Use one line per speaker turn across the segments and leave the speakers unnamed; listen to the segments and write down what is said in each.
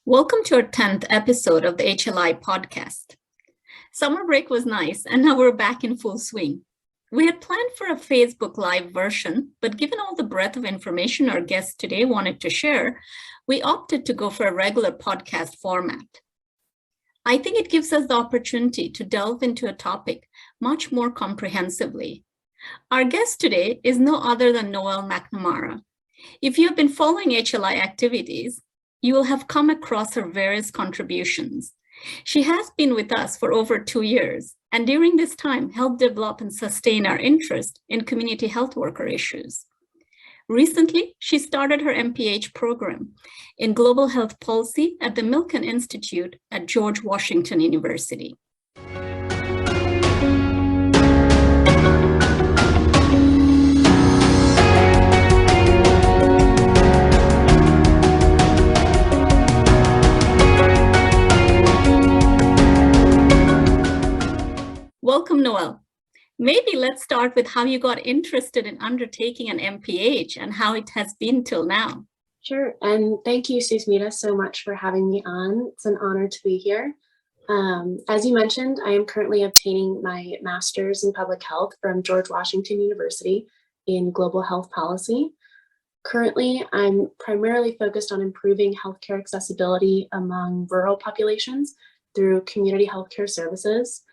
Welcome to our 10th episode of the HLI podcast. Summer break was nice, and now we're back in full swing. We had planned for a Facebook Live version, but given all the breadth of information our guests today wanted to share, we opted to go for a regular podcast format. I think it gives us the opportunity to delve into a topic much more comprehensively. Our guest today is no other than Noelle McNamara. If you have been following HLI activities, you will have come across her various contributions. She has been with us for over 2 years, and during this time helped develop and sustain our interest in community health worker issues. Recently, she started her MPH program in global health policy at the Milken Institute at George Washington University. Welcome, Noelle. Maybe let's start with how you got interested in undertaking an MPH and how it has been till now.
Sure, and thank you, Susmita, so much for having me on. It's an honor to be here. As you mentioned, I am currently obtaining my master's in public health from George Washington University in global health policy. Currently, I'm primarily focused on improving healthcare accessibility among rural populations through community healthcare services.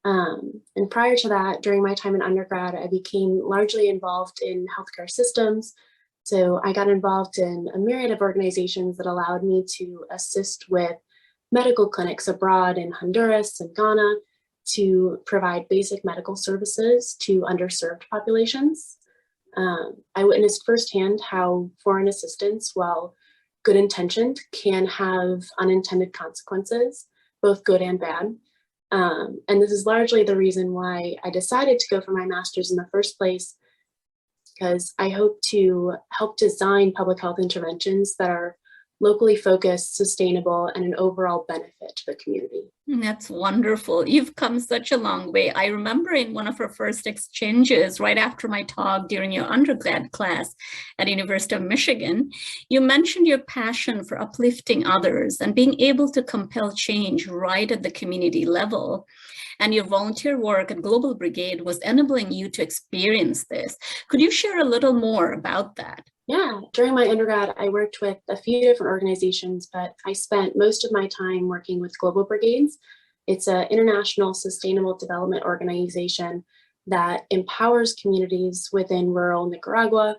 And prior to that, during my time in undergrad, I became largely involved in healthcare systems. So I got involved in a myriad of organizations that allowed me to assist with medical clinics abroad in Honduras and Ghana to provide basic medical services to underserved populations. I witnessed firsthand how foreign assistance, while good intentioned, can have unintended consequences, both good and bad. And this is largely the reason why I decided to go for my master's in the first place, because I hope to help design public health interventions that are locally focused, sustainable, and an overall benefit to the community.
That's wonderful. You've come such a long way. I remember in one of our first exchanges, right after my talk during your undergrad class at University of Michigan, you mentioned your passion for uplifting others and being able to compel change right at the community level. And your volunteer work at Global Brigade was enabling you to experience this. Could you share a little more about that?
Yeah, during my undergrad, I worked with a few different organizations, but I spent most of my time working with Global Brigades. It's an international sustainable development organization that empowers communities within rural Nicaragua,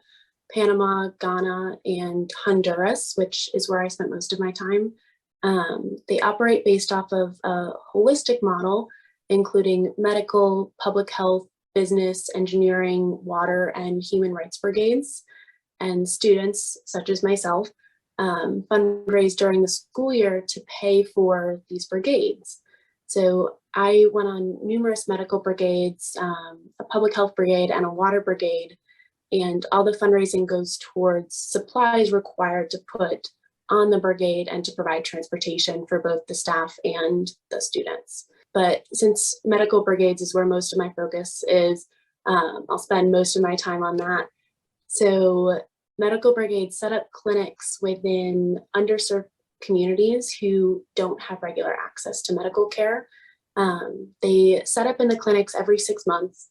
Panama, Ghana, and Honduras, which is where I spent most of my time. They operate based off of a holistic model, including medical, public health, business, engineering, water, and human rights brigades. And students, such as myself, fundraise during the school year to pay for these brigades. So I went on numerous medical brigades, a public health brigade, and a water brigade, and all the fundraising goes towards supplies required to put on the brigade and to provide transportation for both the staff and the students. But since medical brigades is where most of my focus is, I'll spend most of my time on that. So medical brigades set up clinics within underserved communities who don't have regular access to medical care. They set up in the clinics every 6 months,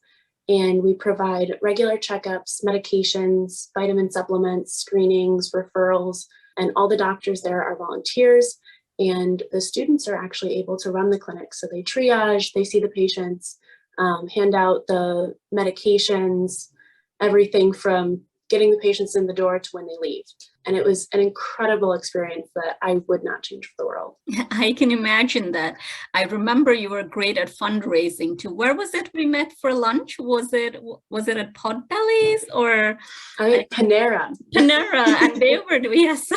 and we provide regular checkups, medications, vitamin supplements, screenings, referrals, and all the doctors there are volunteers, and the students are actually able to run the clinic. So they triage, they see the patients, hand out the medications, everything from getting the patients in the door to when they leave. And it was an incredible experience that I would not change for the world.
I can imagine that. I remember you were great at fundraising too. Where was it we met for lunch? Was it at Potbelly's or?
Panera.
Panera, and they were, yes.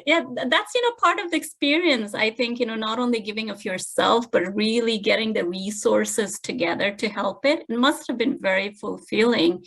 Yeah, that's, part of the experience. I think, not only giving of yourself, but really getting the resources together to help it. It must have been very fulfilling.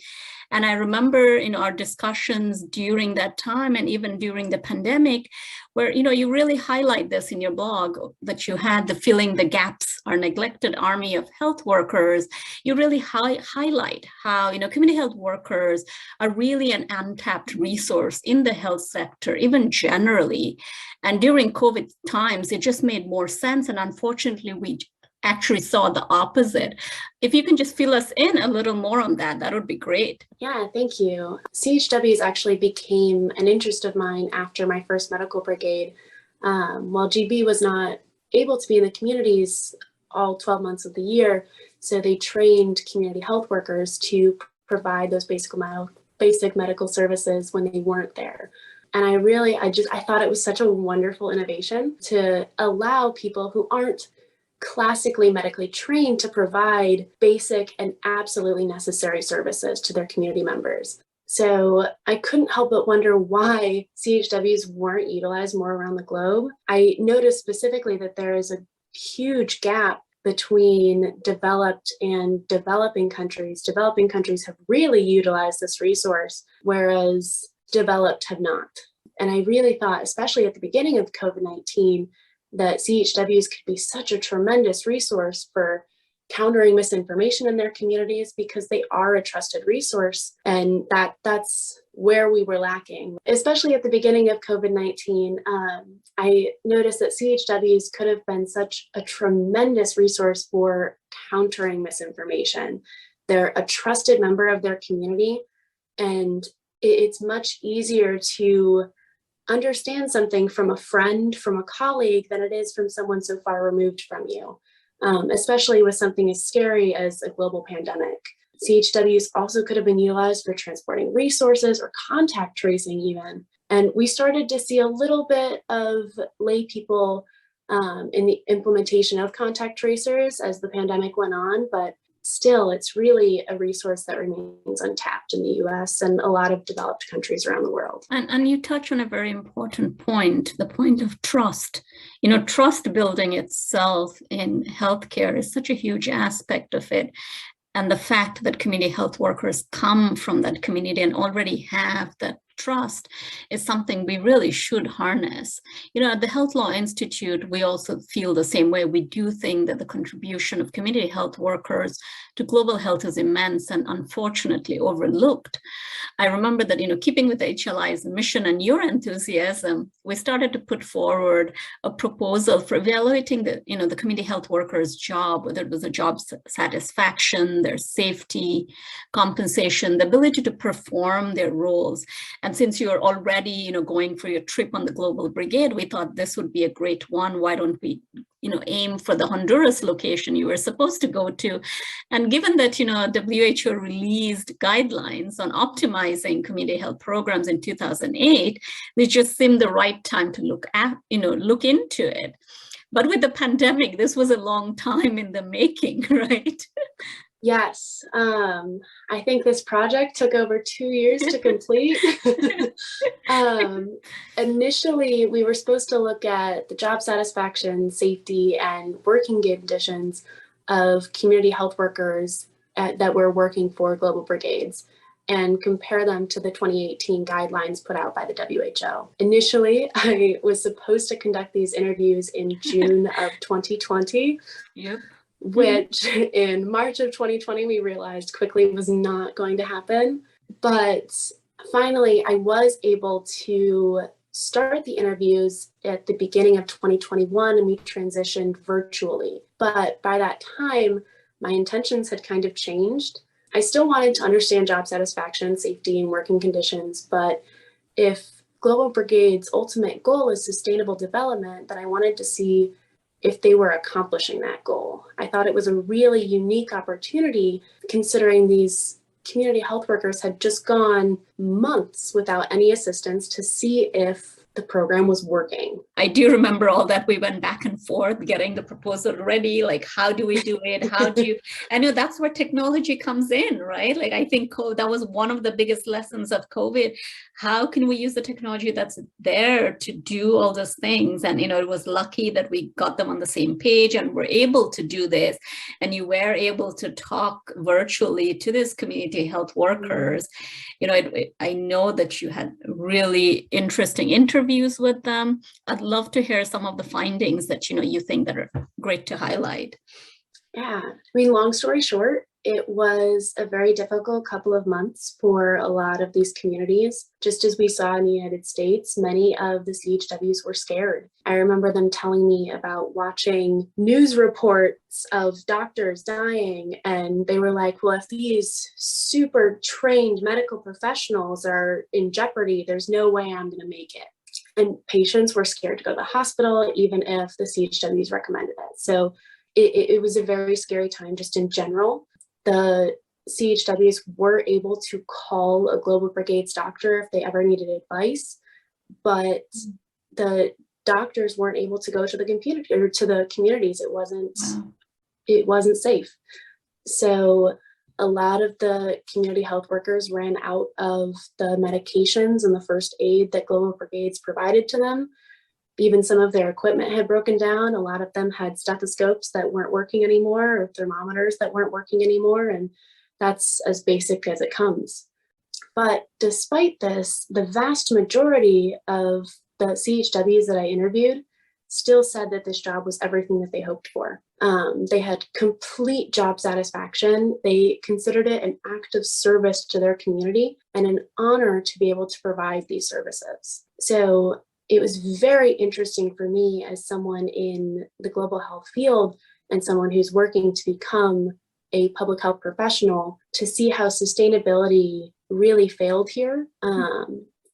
And I remember, our discussions during that time and even during the pandemic, where, you really highlight this in your blog, that you had the filling the gaps our neglected army of health workers, you really highlight how, community health workers are really an untapped resource in the health sector, even generally. And during COVID times, it just made more sense. And unfortunately, we actually saw the opposite. If you can just fill us in a little more on that, that would be great.
Yeah, thank you. CHWs actually became an interest of mine after my first medical brigade. While GB was not able to be in the communities all 12 months of the year, so they trained community health workers to provide those basic medical services when they weren't there. And I thought it was such a wonderful innovation to allow people who aren't classically medically trained to provide basic and absolutely necessary services to their community members. So I couldn't help but wonder why CHWs weren't utilized more around the globe. I noticed specifically that there is a huge gap between developed and developing countries. Developing countries have really utilized this resource, whereas developed have not. And I really thought, especially at the beginning of COVID-19, that CHWs could be such a tremendous resource for countering misinformation in their communities, because they are a trusted resource. And that's where we were lacking. Especially at the beginning of COVID-19, I noticed that CHWs could have been such a tremendous resource for countering misinformation. They're a trusted member of their community, and it's much easier to understand something from a friend, from a colleague, than it is from someone so far removed from you, especially with something as scary as a global pandemic. CHWs also could have been utilized for transporting resources or contact tracing even. And we started to see a little bit of lay people in the implementation of contact tracers as the pandemic went on, but still, it's really a resource that remains untapped in the US and a lot of developed countries around the world.
And you touch on a very important point, the point of trust. Trust building itself in healthcare is such a huge aspect of it. And the fact that community health workers come from that community and already have that trust is something we really should harness. At the Health Law Institute, we also feel the same way. We do think that the contribution of community health workers to global health is immense and unfortunately overlooked. I remember that, keeping with HLI's mission and your enthusiasm, we started to put forward a proposal for evaluating the community health workers' job, whether it was a job satisfaction, their safety, compensation, the ability to perform their roles. And since you're already, going for your trip on the Global Brigade, we thought this would be a great one. Why don't we, aim for the Honduras location you were supposed to go to? And given that, WHO released guidelines on optimizing community health programs in 2008, this just seemed the right time to look into it. But with the pandemic, this was a long time in the making, right?
Yes, I think this project took over 2 years to complete. Initially, we were supposed to look at the job satisfaction, safety, and working conditions of community health workers that were working for Global Brigades and compare them to the 2018 guidelines put out by the WHO. Initially, I was supposed to conduct these interviews in June of 2020.
Yep.
Which in March of 2020, we realized quickly was not going to happen. But finally, I was able to start the interviews at the beginning of 2021, and we transitioned virtually. But by that time, my intentions had kind of changed. I still wanted to understand job satisfaction, safety, and working conditions. But if Global Brigade's ultimate goal is sustainable development, then I wanted to see if they were accomplishing that goal. I thought it was a really unique opportunity, considering these community health workers had just gone months without any assistance, to see if the program was working.
I do remember all that. We went back and forth getting the proposal ready. Like, how do we do it? I know that's where technology comes in, right? Like, I think that was one of the biggest lessons of COVID. How can we use the technology that's there to do all those things? And, it was lucky that we got them on the same page and were able to do this. And you were able to talk virtually to these community health workers. I know that you had really interesting interviews with them. I'd love to hear some of the findings that, you think that are great to highlight.
Yeah, I mean, long story short, it was a very difficult couple of months for a lot of these communities. Just as we saw in the United States, many of the CHWs were scared. I remember them telling me about watching news reports of doctors dying, and they were like, well, if these super trained medical professionals are in jeopardy, there's no way I'm going to make it. And patients were scared to go to the hospital, even if the CHWs recommended it. So it was a very scary time just in general. The CHWs were able to call a Global Brigades doctor if they ever needed advice, but the doctors weren't able to go to the community or to the communities. It wasn't safe. So a lot of the community health workers ran out of the medications and the first aid that Global Brigades provided to them. Even some of their equipment had broken down. A lot of them had stethoscopes that weren't working anymore, or thermometers that weren't working anymore. And that's as basic as it comes. But despite this, the vast majority of the CHWs that I interviewed still said that this job was everything that they hoped for. They had complete job satisfaction. They considered it an act of service to their community and an honor to be able to provide these services. So it was very interesting for me as someone in the global health field and someone who's working to become a public health professional to see how sustainability really failed here.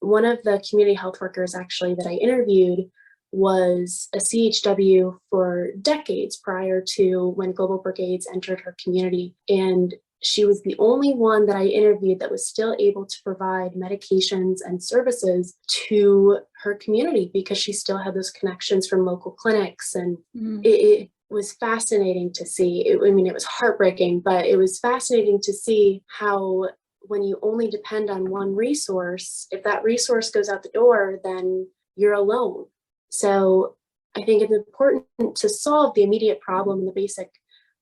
One of the community health workers actually that I interviewed was a CHW for decades prior to when Global Brigades entered her community. And she was the only one that I interviewed that was still able to provide medications and services to her community because she still had those connections from local clinics. And it was fascinating to see. It was heartbreaking, but it was fascinating to see how when you only depend on one resource, if that resource goes out the door, then you're alone. So I think it's important to solve the immediate problem in the basic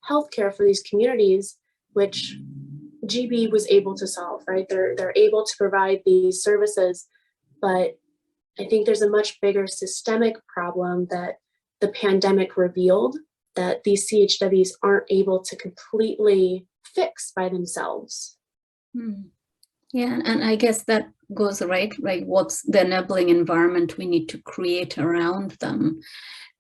healthcare for these communities, which GB was able to solve, right? They're able to provide these services, but I think there's a much bigger systemic problem that the pandemic revealed that these CHWs aren't able to completely fix by themselves.
Yeah, and I guess that goes right. What's the enabling environment we need to create around them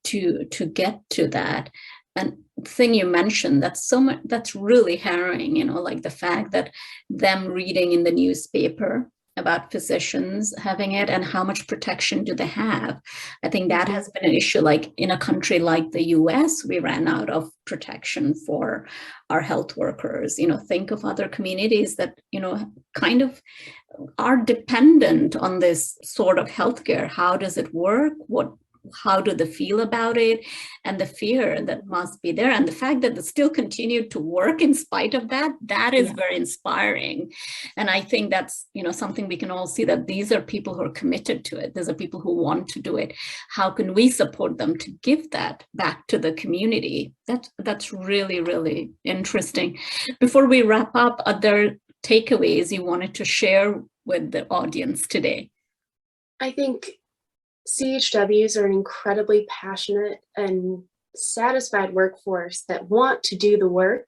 to get to that? And the thing you mentioned, that's really harrowing, like the fact that them reading in the newspaper about physicians having it and how much protection do they have. I think that has been an issue. Like in a country like the US, we ran out of protection for our health workers. Think of other communities that, kind of are dependent on this sort of healthcare. How does it work? How do they feel about it, and the fear that must be there, and the fact that they still continue to work in spite of that is very inspiring. And I think that's something we can all see, that these are people who are committed to it. These are people who want to do it. How can we support them to give that back to the community? That's really, really interesting. Before we wrap up, are there takeaways you wanted to share with the audience today?
I think CHWs are an incredibly passionate and satisfied workforce that want to do the work,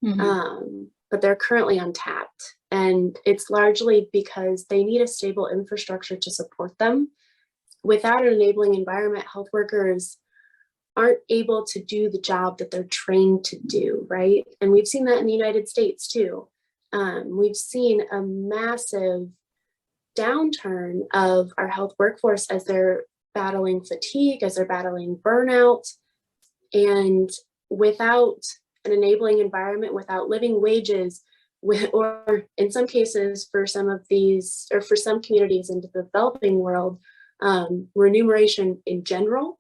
but they're currently untapped. And it's largely because they need a stable infrastructure to support them. Without an enabling environment, health workers aren't able to do the job that they're trained to do, right? And we've seen that in the United States too. We've seen a massive downturn of our health workforce as they're battling fatigue, as they're battling burnout. And without an enabling environment, without living wages, or in some cases for some of these, or for some communities in the developing world, remuneration in general,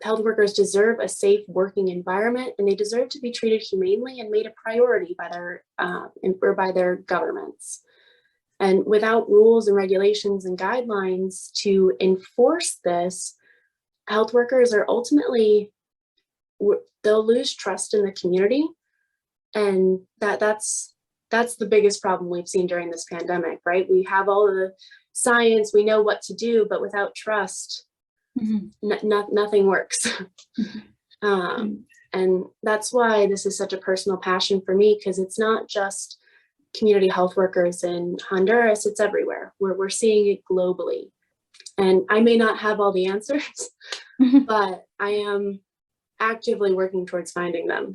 health workers deserve a safe working environment, and they deserve to be treated humanely and made a priority by their governments. And without rules and regulations and guidelines to enforce this, health workers are ultimately, they'll lose trust in the community. And that's the biggest problem we've seen during this pandemic, right? We have all the science, we know what to do, but without trust, Nothing works. And that's why this is such a personal passion for me, because it's not just community health workers in Honduras, it's everywhere. We're seeing it globally. And I may not have all the answers, but I am actively working towards finding them.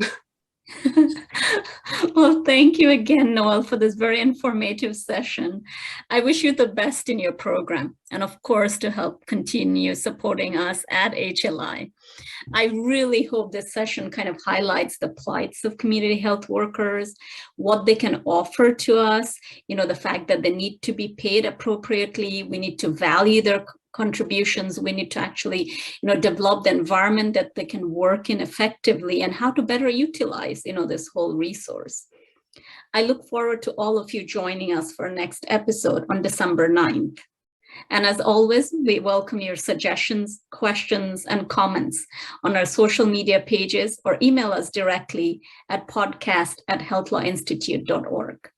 Well, thank you again, Noelle, for this very informative session. I wish you the best in your program, and of course, to help continue supporting us at HLI. I really hope this session kind of highlights the plights of community health workers, what they can offer to us, the fact that they need to be paid appropriately. We need to value their contributions. We need to actually, develop the environment that they can work in effectively, and how to better utilize, this whole resource. I look forward to all of you joining us for our next episode on December 9th. And as always, we welcome your suggestions, questions, and comments on our social media pages, or email us directly at podcast@healthlawinstitute.org.